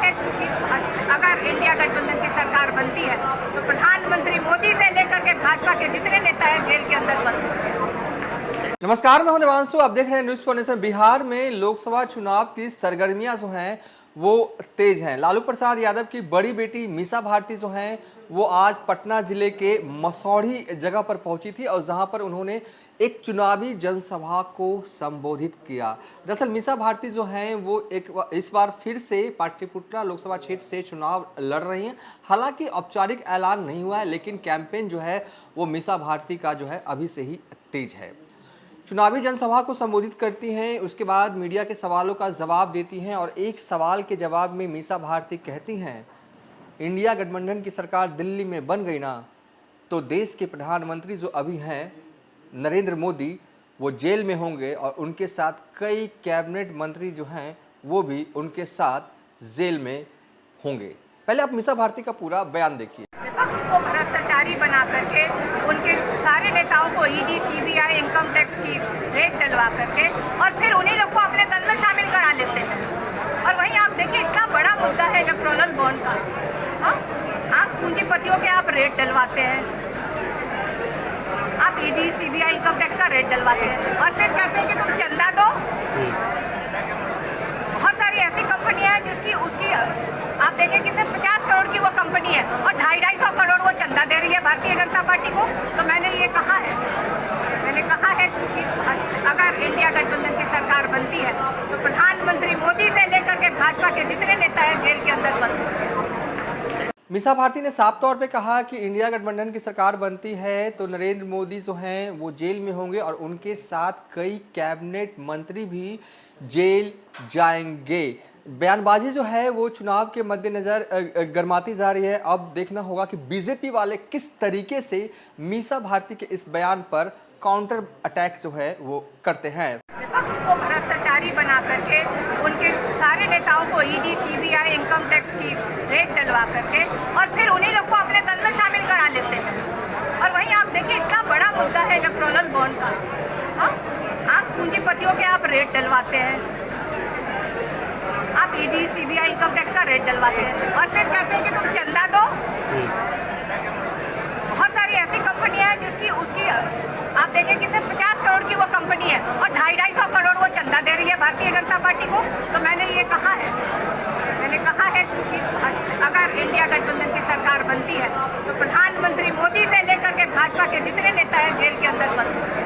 है कि अगर इंडिया गठबंधन की सरकार बनती है तो प्रधानमंत्री मोदी से लेकर के भाजपा के जितने नेता हैं जेल के अंदर बंद होंगे। नमस्कार, मैं हूं देवांशु। आप देख रहे हैं न्यूज फॉर। बिहार में लोकसभा चुनाव की सरगर्मियां जो हैं वो तेज हैं। लालू प्रसाद यादव की बड़ी बेटी मीसा भारती जो हैं वो आज पटना जिले के मसौढ़ी जगह पर पहुंची थी और जहां पर उन्होंने एक चुनावी जनसभा को संबोधित किया। दरअसल मीसा भारती जो हैं वो इस बार फिर से पाटलिपुत्रा लोकसभा क्षेत्र से चुनाव लड़ रही हैं। हालांकि औपचारिक ऐलान नहीं हुआ है, लेकिन कैंपेन जो है वो मीसा भारती का जो है अभी से ही तेज है। चुनावी जनसभा को संबोधित करती हैं, उसके बाद मीडिया के सवालों का जवाब देती हैं और एक सवाल के जवाब में मीसा भारती कहती हैं, इंडिया गठबंधन की सरकार दिल्ली में बन गई ना तो देश के प्रधानमंत्री जो अभी हैं नरेंद्र मोदी वो जेल में होंगे और उनके साथ कई कैबिनेट मंत्री जो हैं वो भी उनके साथ जेल में होंगे। पहले आप मीसा भारती का पूरा बयान देखिए। विपक्ष को भ्रष्टाचारी बना करके उनके सारे नेताओं को ईडी, सीबीआई, इनकम टैक्स की रेड डलवा करके और फिर उन्हीं लोग को अपने दल में शामिल करा लेते हैं। और वहीं आप देखिए इतना बड़ा मुद्दा है इलेक्टोरल बॉन्ड का। आप पूंजीपतियों के आप रेड डलवाते हैं, आप ईडी, सीबीआई, इनकम टैक्स का रेट डलवाते हैं और फिर कहते हैं कि तुम चंदा दो। बहुत सारी ऐसी कंपनियां हैं जिसकी उसकी आप देखें कि सिर्फ 50 करोड़ की वो कंपनी है और 250 करोड़ वो चंदा दे रही है भारतीय जनता पार्टी को। तो मैंने कहा है कि अगर इंडिया गठबंधन की सरकार बनती है तो प्रधानमंत्री मोदी से लेकर के भाजपा के जितने नेता हैं जेल के अंदर बंद होंगे। मीसा भारती ने साफ तौर पे कहा कि इंडिया गठबंधन की सरकार बनती है तो नरेंद्र मोदी जो हैं वो जेल में होंगे और उनके साथ कई कैबिनेट मंत्री भी जेल जाएंगे। बयानबाजी जो है वो चुनाव के मद्देनजर गर्माती जा रही है। अब देखना होगा कि बीजेपी वाले किस तरीके से मीसा भारती के इस बयान पर काउंटर अटैक जो है वो करते हैं। विपक्ष को भ्रष्टाचारी बना करके उनके सारे नेताओं को ईडी, सीबीआई, इनकम टैक्स की रेड डलवा करके और फिर उन्हीं लोग को अपने दल में शामिल करा लेते हैं। और वहीं आप देखिए इतना बड़ा मुद्दा है इलेक्टोरल बॉन्ड का। आप पूंजीपतियों के आप रेड डलवाते हैं, आप ईडी, सीबीआई, इनकम टैक्स का रेट डलवाते हैं और फिर कहते हैं कि तुम चंदा दो। बहुत सारी ऐसी कंपनियां हैं जिसकी उसकी आप देखें कि सिर्फ 50 करोड़ की वो कंपनी है और 250 करोड़ वो चंदा दे रही है भारतीय जनता पार्टी को। तो मैंने कहा है कि अगर इंडिया गठबंधन की सरकार बनती है तो प्रधानमंत्री मोदी से लेकर के भाजपा के जितने नेता हैं जेल के अंदर बंद होंगे।